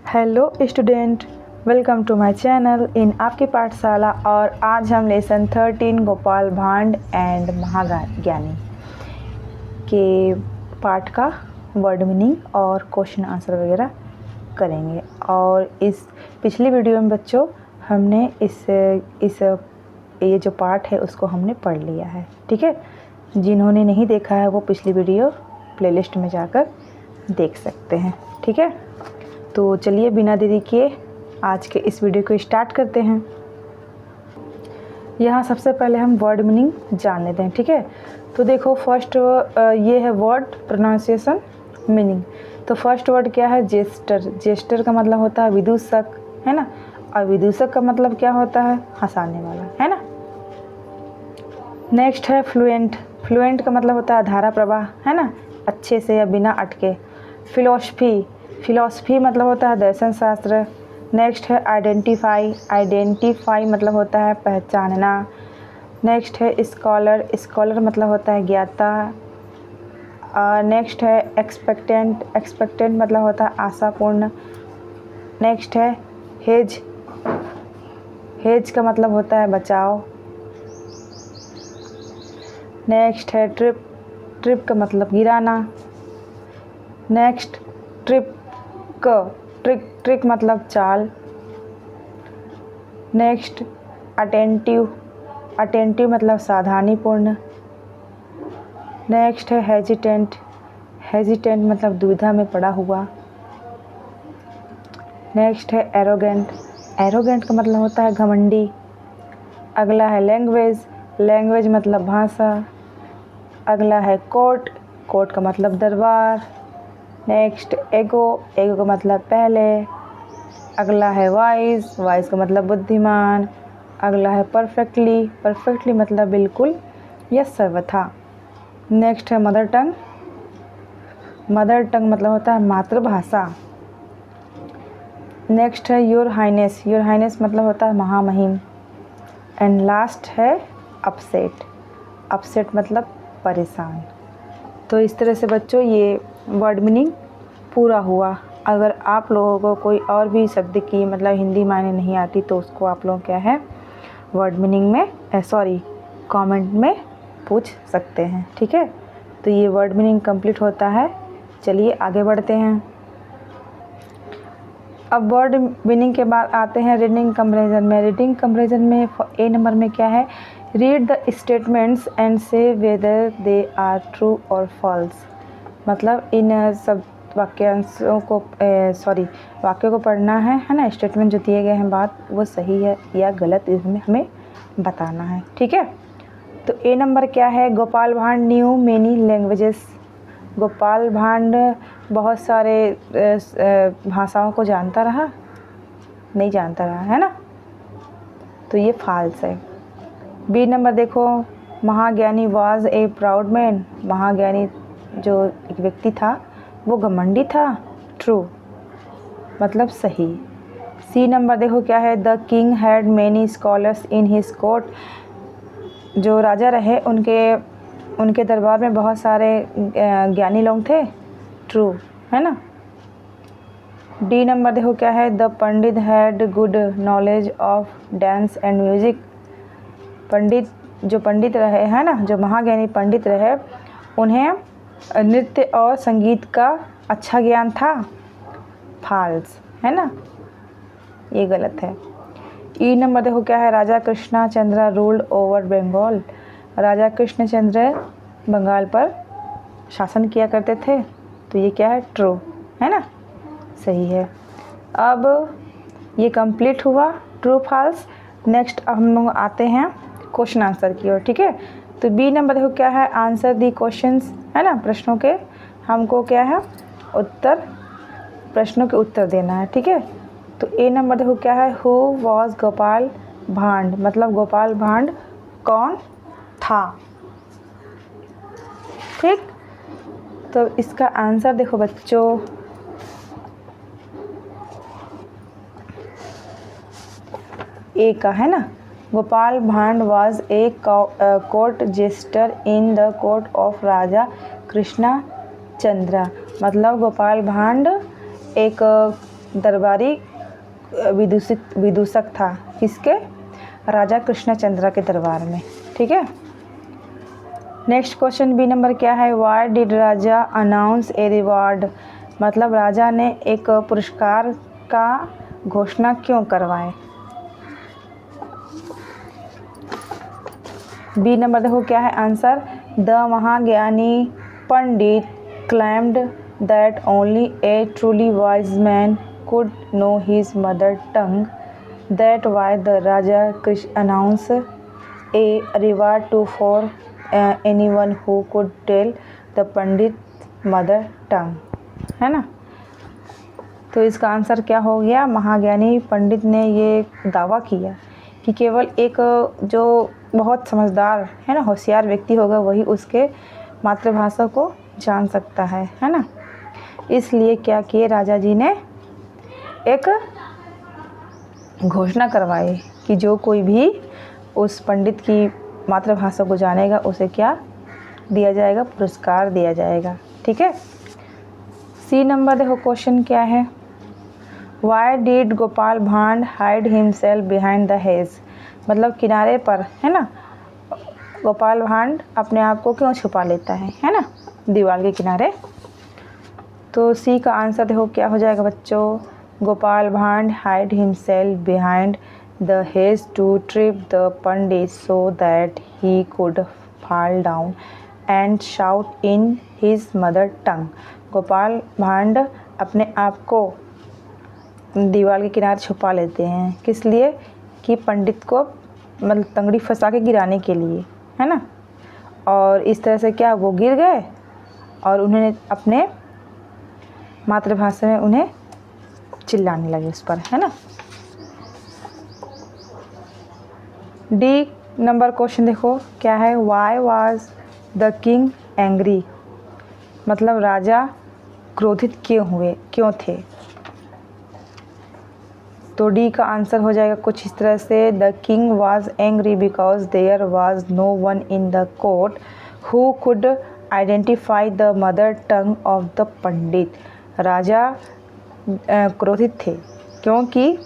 Hello student, welcome to my channel in आपकी पाठशाला। और आज हम लेसन 13 गोपाल भांड एंड महाज्ञानी के पाठ का वर्ड मीनिंग और क्वेश्चन आंसर वगैरह करेंगे। और इस पिछली वीडियो में बच्चों हमने ये जो पाठ है उसको हमने पढ़ लिया है, ठीक है। जिन्होंने नहीं देखा है वो पिछली वीडियो प्लेलिस्ट में जाकर देख सकते हैं, ठीक है। तो चलिए बिना देरी किए आज के इस वीडियो को स्टार्ट करते हैं। यहाँ सबसे पहले हम वर्ड मीनिंग जान लेते हैं, ठीक है। तो देखो फर्स्ट ये है वर्ड प्रोनाउंसिएशन मीनिंग। तो फर्स्ट वर्ड क्या है? जेस्टर। जेस्टर का मतलब होता है विदूषक, है ना। और विदूषक का मतलब क्या होता है? हंसाने वाला, है ना। नेक्स्ट है फ्लुएंट। फ्लुएंट का मतलब होता है धारा प्रवाह, है ना, अच्छे से या बिना अटके। फिलोसफी। फिलोसफी मतलब होता है दर्शन शास्त्र। नेक्स्ट है आइडेंटिफाई। आइडेंटिफाई मतलब होता है पहचानना। नेक्स्ट है स्कॉलर। स्कॉलर मतलब होता है ज्ञाता। नेक्स्ट है एक्सपेक्टेंट। एक्सपेक्टेंट मतलब होता है आशापूर्ण। नेक्स्ट है हेज। हेज का मतलब होता है बचाव। नेक्स्ट है ट्रिप। ट्रिप का मतलब गिराना। Next trick. ट्रिक मतलब चाल। Next attentive. अटेंटिव मतलब सावधानीपूर्ण। नेक्स्ट है हेजिटेंट। हेजिटेंट मतलब दुविधा में पड़ा हुआ। नेक्स्ट है एरोगेंट। एरोगेंट का मतलब होता है घमंडी। अगला है लैंग्वेज। लैंग्वेज मतलब भाषा। अगला है कोर्ट। कोर्ट का मतलब दरबार। नेक्स्ट एगो। एगो का मतलब पहले। अगला है वाइज। वाइज का मतलब बुद्धिमान। अगला है परफेक्टली। परफेक्टली मतलब बिल्कुल या सर्वथा। नेक्स्ट है मदर टंग। मदर टंग मतलब होता है मातृभाषा। नेक्स्ट है योर हाइनेस। योर हाइनेस मतलब होता है महामहिम। एंड लास्ट है अपसेट। अपसेट मतलब परेशान। तो इस तरह से बच्चों ये वर्ड मीनिंग पूरा हुआ। अगर आप लोगों को कोई और भी शब्द की मतलब हिंदी मायने नहीं आती तो उसको आप लोग क्या है वर्ड मीनिंग में कमेंट में पूछ सकते हैं, ठीक है। तो ये वर्ड मीनिंग कंप्लीट होता है। चलिए आगे बढ़ते हैं। अब वर्ड मीनिंग के बाद आते हैं रीडिंग कंपैरिजन में। रीडिंग कंपैरिजन में ए नंबर में क्या है? रीड द स्टेटमेंट्स एंड से वेदर दे आर ट्रू और फॉल्स। मतलब इन सब वाक्यांशों को वाक्यों को पढ़ना है ना। स्टेटमेंट जो दिए गए हैं बात वो सही है या गलत इसमें हमें बताना है, ठीक है। तो ए नंबर क्या है? गोपाल भांड न्यू मेनी लैंग्वेजेस। गोपाल भांड बहुत सारे भाषाओं को जानता रहा, नहीं जानता रहा, है ना। तो ये फॉल्स है। बी नंबर देखो, महाज्ञानी वाज ए प्राउड मैन। महाज्ञानी जो एक व्यक्ति था वो घमंडी था, ट्रू मतलब सही। सी नंबर देखो क्या है? The king had many scholars in his court. जो राजा रहे उनके दरबार में बहुत सारे ज्ञानी लोग थे, ट्रू, है ना। डी नंबर देखो क्या है? The pandit had good knowledge of dance and music. पंडित जो पंडित रहे, है ना, जो महाज्ञानी पंडित रहे उन्हें नृत्य और संगीत का अच्छा ज्ञान था, फॉल्स, है ना, ये गलत है। ई नंबर देखो क्या है? राजा कृष्णचंद्र रूल्ड ओवर बंगाल। राजा कृष्णचंद्र बंगाल पर शासन किया करते थे, तो ये क्या है? ट्रू, है ना, सही है। अब ये कंप्लीट हुआ ट्रू फॉल्स। नेक्स्ट अब हम लोग आते हैं क्वेश्चन आंसर की ओर, ठीक है। तो बी नंबर देखो क्या है? आंसर दी क्वेश्चंस, है ना, प्रश्नों के हमको क्या है उत्तर, प्रश्नों के उत्तर देना है, ठीक है। तो ए नंबर देखो क्या है? हु वॉज गोपाल भांड। मतलब गोपाल भांड कौन था, ठीक। तो इसका आंसर देखो बच्चों, ए का, है ना। Gopal Bhand was a court jester in the court of raja Krishna Chandra. मतलब गोपाल भांड एक दरबारी विदूषक था, किसके? राजा कृष्णचंद्र के दरबार में। ठीक है। नेक्स्ट क्वेश्चन बी नंबर क्या है? Why did Raja announce A reward? मतलब राजा ने एक पुरस्कार का घोषणा क्यों करवाए? बी नंबर देखो क्या है आंसर? द महाज्ञानी pandit claimed that only a truly wise man could know his mother tongue. That why the Raja announced a reward for anyone who could tell the Pandit mother tongue. है ना? तो इसका answer क्या हो गया? महाज्ञानी पंडित ने ये दावा किया कि केवल एक जो बहुत समझदार है ना, होशियार व्यक्ति होगा, वही उसके मातृभाषा को जान सकता है ना। इसलिए क्या किए? राजा जी ने एक घोषणा करवाई कि जो कोई भी उस पंडित की मातृभाषा को जानेगा उसे क्या दिया जाएगा? पुरस्कार दिया जाएगा। ठीक है। सी नंबर देखो क्वेश्चन क्या है? Why did Gopal Bhand hide himself behind the hedge? मतलब किनारे पर है ना, गोपाल भांड अपने आप को क्यों छुपा लेता है ना, दीवार के किनारे। तो सी का आंसर देखो क्या हो जाएगा बच्चों? Gopal Bhand hide himself behind the hedge to trip the pandit so that he could fall down and shout in his mother tongue. Gopal Bhand अपने आप को दीवार के किनारे छुपा लेते हैं, किस लिए? कि पंडित को मतलब तंगड़ी फंसा के गिराने के लिए, है ना। और इस तरह से क्या वो गिर गए और उन्होंने अपने मातृभाषा में उन्हें चिल्लाने लगे उस पर, है ना। डी नंबर क्वेश्चन देखो क्या है? Why was the king angry? मतलब राजा क्रोधित क्यों थे? तो डी का आंसर हो जाएगा कुछ इस तरह से, the king was angry because there was no one in the court who could identify the mother tongue of the pandit. राजा क्रोधित थे क्योंकि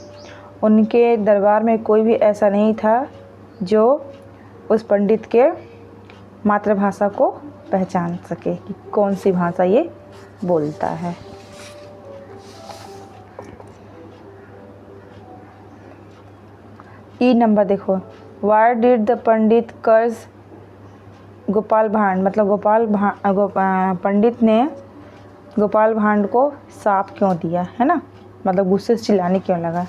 उनके दरबार में कोई भी ऐसा नहीं था जो उस पंडित के मातृभाषा को पहचान सके कि कौन सी भाषा ये बोलता है। ई नंबर देखो, why did the pandit curse Gopal भांड? मतलब पंडित ने गोपाल भांड को साप क्यों दिया, है ना, मतलब गुस्से से चिल्लाने क्यों लगा।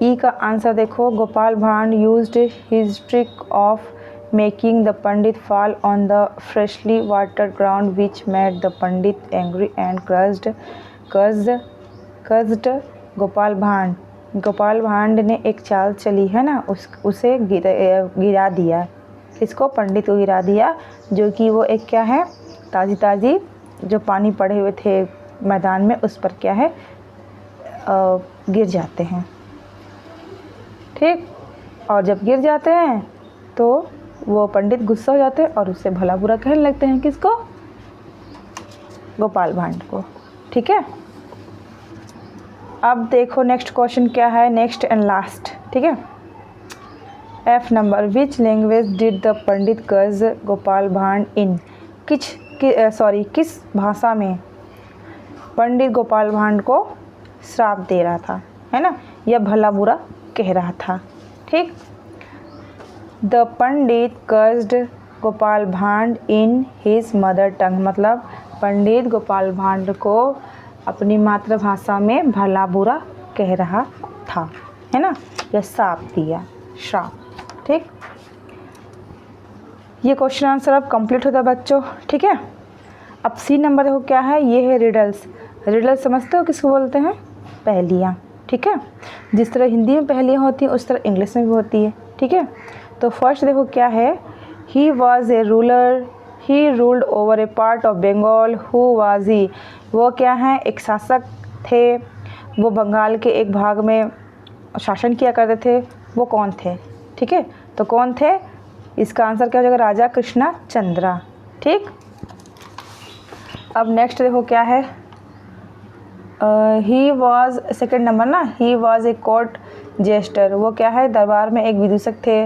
ई का आंसर देखो, Gopal Bhand used his trick of making the pandit fall on the freshly watered ground which made the pandit angry and cursed Gopal Bhand ने एक चाल चली है ना, उसे गिरा दिया। इसको पंडित को गिरा दिया, जो कि वो एक क्या है, ताज़ी जो पानी पड़े हुए थे मैदान में उस पर क्या है गिर जाते हैं। ठीक। और जब गिर जाते हैं तो वो पंडित गुस्सा हो जाते हैं और उससे भला बुरा कहने लगते हैं। किसको? गोपाल भांड को। ठीक है। अब देखो नेक्स्ट क्वेश्चन क्या है, नेक्स्ट एंड लास्ट। ठीक है। F number, which language did the pandit curse Gopal भांड इन? किस भाषा में पंडित गोपाल भांड को श्राप दे रहा था, है ना, या भला बुरा कह रहा था। ठीक। द पंडित कर्ज्ड गोपाल भांड इन हिज मदर टंग, मतलब पंडित गोपाल भांड को अपनी मातृभाषा में भला बुरा कह रहा था, है ना, या श्राप दिया, श्राप। ठीक। ये क्वेश्चन आंसर अब कंप्लीट होता है बच्चों। ठीक है। अब सी नंबर देखो क्या है, ये है रिडल्स। रिडल्स समझते हो किसको बोलते हैं? पहेलियाँ। ठीक है। जिस तरह हिंदी में पहेलियाँ होती हैं उस तरह इंग्लिश में भी होती है। ठीक है। तो फर्स्ट देखो क्या है, he was a ruler, he ruled over a part of Bengal, who was he? वो क्या है, एक शासक थे, वो बंगाल के एक भाग में शासन किया करते थे। वो कौन थे? ठीक है। तो कौन थे? इसका आंसर क्या हो जाएगा? राजा कृष्णचंद्र। ठीक। अब नेक्स्ट देखो क्या है, ही वॉज, सेकेंड नंबर ना, he was a court jester, वो क्या है, दरबार में एक विदूषक थे।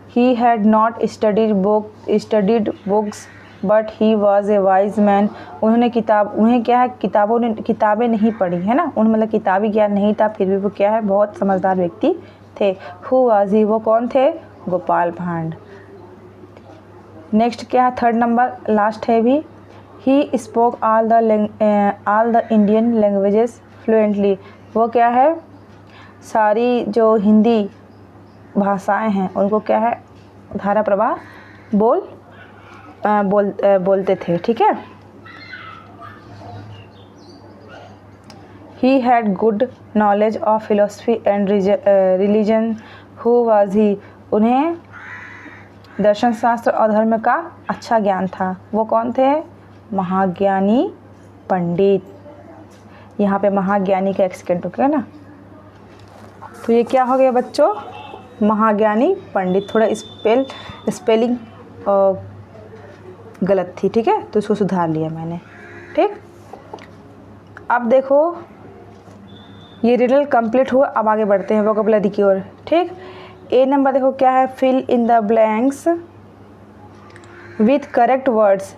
He had not studied books but he was a wise man, उन्हें क्या है, किताबें नहीं पढ़ी है ना, उन्हें मतलब किताबी ज्ञान नहीं था, फिर भी वो क्या है, बहुत समझदार व्यक्ति थे। हु वाज ही, वो कौन थे, गोपाल भांड। नेक्स्ट क्या है, थर्ड नंबर, लास्ट है भी। He spoke all the Indian languages fluently, वो क्या है, सारी जो हिंदी भाषाएं हैं उनको क्या है, धारा प्रवाह बोलते थे, ठीक है। He had good knowledge of philosophy and religion, who was ही, उन्हें दर्शन शास्त्र और धर्म का अच्छा ज्ञान था, वो कौन थे, महाज्ञानी पंडित। यहाँ पे महाज्ञानी का एक्सटेंट हो गया ना, तो ये क्या हो गया बच्चों, महाज्ञानी पंडित। थोड़ा स्पेलिंग गलत थी, ठीक है, तो इसको सुधार लिया मैंने, ठीक। अब देखो ये रिडल कंप्लीट हुआ, अब आगे बढ़ते हैं वोकैबुलरी की ओर, ठीक। ए नंबर देखो क्या है, fill in the blanks with correct words,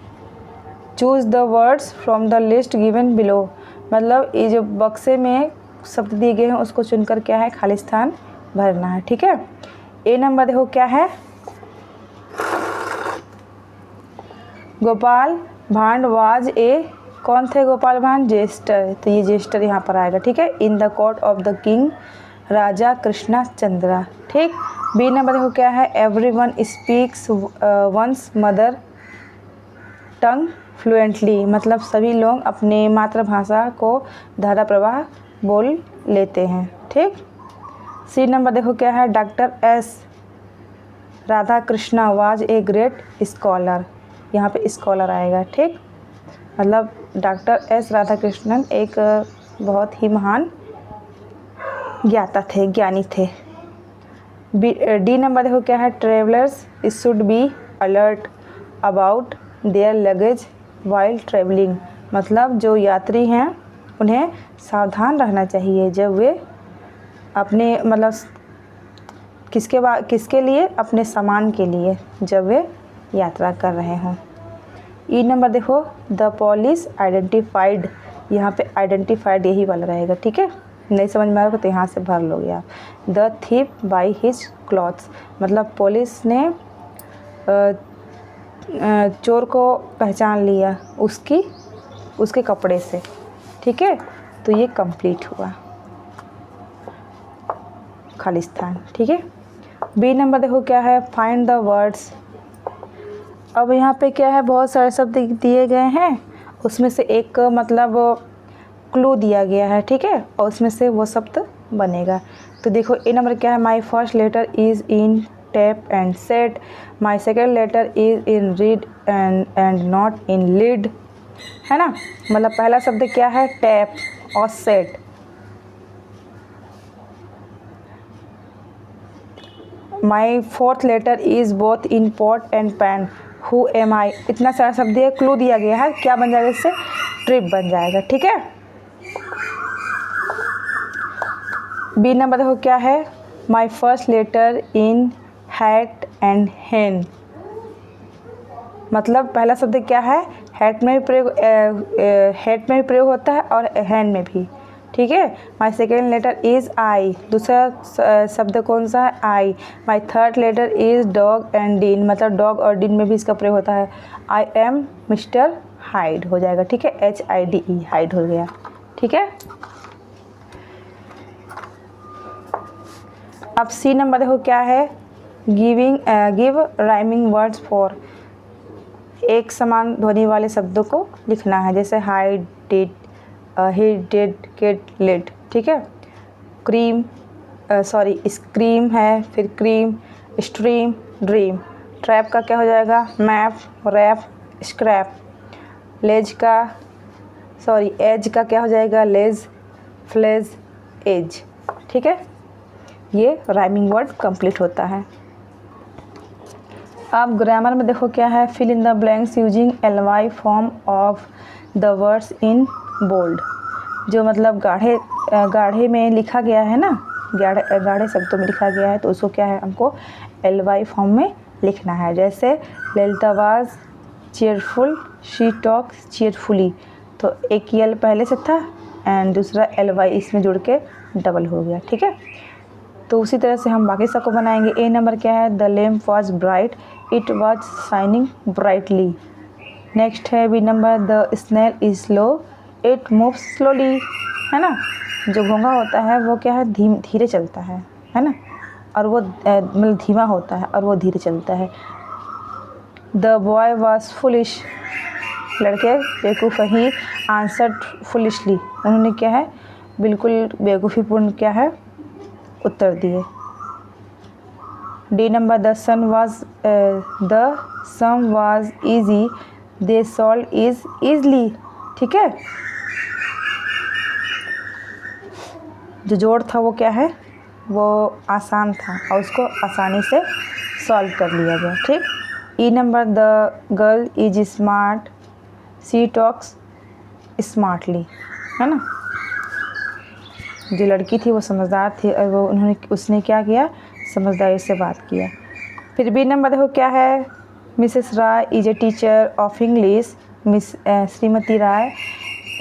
choose the words from the list given below, मतलब ये जो बक्से में शब्द दिए गए हैं उसको चुनकर क्या है, खाली स्थान भरना है, ठीक है। ए नंबर देखो क्या है, गोपाल भांड वाज ए, कौन थे गोपाल भांड, जेस्टर, तो ये जेस्टर यहाँ पर आएगा, ठीक है। In the court of the king raja Krishna Chandra, ठीक। बी नंबर देखो क्या है, everyone speaks one's mother tongue fluently, मतलब सभी लोग अपने मातृभाषा को धारा प्रवाह बोल लेते हैं, ठीक। सी नंबर देखो क्या है, doctor S Radha Krishna was a great scholar, यहाँ पे स्कॉलर आएगा, ठीक, मतलब डॉक्टर एस राधा कृष्णन एक बहुत ही महान ज्ञाता थे, ज्ञानी थे। डी नंबर देखो क्या है, travellers should be alert about their luggage while travelling, मतलब जो यात्री हैं उन्हें सावधान रहना चाहिए जब वे अपने मतलब किसके लिए, अपने सामान के लिए जब वे यात्रा कर रहे हों। ई नंबर देखो, द पुलिस आइडेंटिफाइड, यहाँ पे आइडेंटिफाइड यही वाला रहेगा, ठीक है। नहीं समझ में आ रहा तो यहाँ से भर लोगे आप। The thief by his clothes, मतलब पुलिस ने चोर को पहचान लिया उसके कपड़े से, ठीक है। तो ये कंप्लीट हुआ खाली स्थान, ठीक है। बी नंबर देखो क्या है, फाइंड द वर्ड्स, अब यहाँ पे क्या है, बहुत सारे शब्द दिए गए हैं, उसमें से एक मतलब क्लू दिया गया है, ठीक है, और उसमें से वो शब्द बनेगा। तो देखो ए नंबर क्या है, my first letter is in tap and set, my second letter is in read and not in lead, है ना, मतलब पहला शब्द क्या है, टैप और set. My fourth letter is both in pot and pan, who am I, इतना सारा शब्द दिया, क्लू दिया गया है, क्या बन जाएगा इससे, ट्रिप बन जाएगा, ठीक है। बी नंबर देखो क्या है, my first letter in hat and hen, मतलब पहला शब्द क्या है, हैट में भी प्रयोग होता है और हैंड में भी, ठीक है। My second letter is I, दूसरा शब्द कौन सा है, I. My third letter is dog and dean, मतलब डॉग और डीन में भी इसका प्रयोग होता है। आई एम मिस्टर हाइड हो जाएगा, ठीक है, HIDE, हाइड हो गया, ठीक है। अब सी नंबर देखो क्या है, गिव राइमिंग वर्ड्स फॉर, एक समान ध्वनि वाले शब्दों को लिखना है, जैसे hide, did, he did, get, lid, ठीक है। स्क्रीम है, फिर क्रीम, स्ट्रीम, ड्रीम। ट्रैप का क्या हो जाएगा, मैप, रैप, स्क्रैप। एज का क्या हो जाएगा, लेज, फ्लेज, एज, ठीक है। ये राइमिंग वर्ड कंप्लीट होता है। अब ग्रामर में देखो क्या है, fill in the blanks using LY form of the words in bold, जो मतलब गाढ़े में लिखा गया है ना, गाढ़े शब्दों में लिखा गया है, तो उसको क्या है, हमको LY फॉर्म में लिखना है। जैसे Lalita was cheerful, she talks cheerfully, तो एक यल पहले से था एंड दूसरा LY इसमें जुड़ के डबल हो गया, ठीक है। तो उसी तरह से हम बाकी सबको बनाएंगे। ए नंबर क्या है, the lamp was bright, it was shining brightly. Next है B number, the snail is slow, it moves slowly, है ना। जो घोंघा होता है वो क्या है, धीरे चलता है ना, और वो मतलब धीमा होता है और वो धीरे चलता है। द बॉय वॉज फुलिश, लड़के बेवकूफ़ ही, आंसर्ड फुलिशली, उन्होंने क्या है, बिल्कुल बेवकूफ़ीपूर्ण क्या है, उत्तर दिए। D number, the sum was easy, they solve is easily, ठीक है। जो जोड़ था वो क्या है, वो आसान था और उसको आसानी से सॉल्व कर लिया गया, ठीक। E number, the girl is smart, she talks smartly, है ना। जो लड़की थी वो समझदार थी और उसने क्या किया, समझदारी से बात किया। फिर बी नंबर देखो क्या है, Mrs Rai is a teacher of English, श्रीमती राय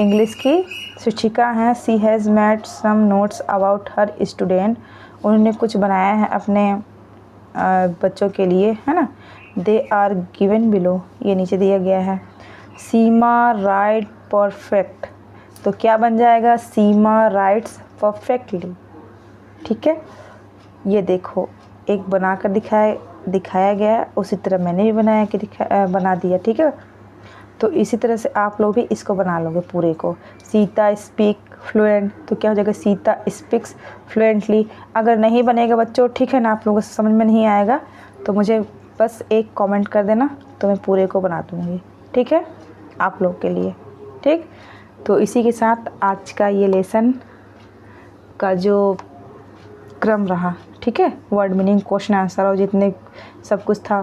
इंग्लिश की शिक्षिका हैं। She has made some notes about her student, उन्होंने कुछ बनाया है अपने बच्चों के लिए, है ना। दे आर गिवन बिलो, ये नीचे दिया गया है। सीमा राइट परफेक्ट, तो क्या बन जाएगा, सीमा राइट्स परफेक्टली, ठीक है। ये देखो एक बनाकर दिखाया गया है, उसी तरह मैंने भी बना दिया, ठीक है। तो इसी तरह से आप लोग भी इसको बना लोगे पूरे को। सीता स्पीक फ्लुएंट, तो क्या हो जाएगा, सीता स्पीक्स फ्लुएंटली। अगर नहीं बनेगा बच्चों, ठीक है ना, आप लोगों से समझ में नहीं आएगा तो मुझे बस एक कमेंट कर देना, तो मैं पूरे को बना दूँगी, ठीक है, आप लोग के लिए, ठीक। तो इसी के साथ आज का ये लेसन का जो क्रम रहा, ठीक है, वर्ड मीनिंग, क्वेश्चन आंसर और जितने सब कुछ था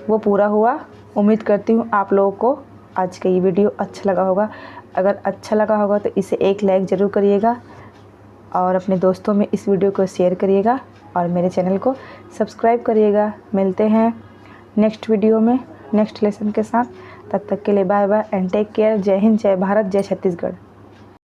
वो पूरा हुआ। उम्मीद करती हूँ आप लोगों को आज का ये वीडियो अच्छा लगा होगा। अगर अच्छा लगा होगा तो इसे एक लाइक ज़रूर करिएगा और अपने दोस्तों में इस वीडियो को शेयर करिएगा और मेरे चैनल को सब्सक्राइब करिएगा। मिलते हैं नेक्स्ट वीडियो में नेक्स्ट लेसन के साथ, तब तक के लिए bye bye and take care. जय हिंद, जय भारत, जय छत्तीसगढ़।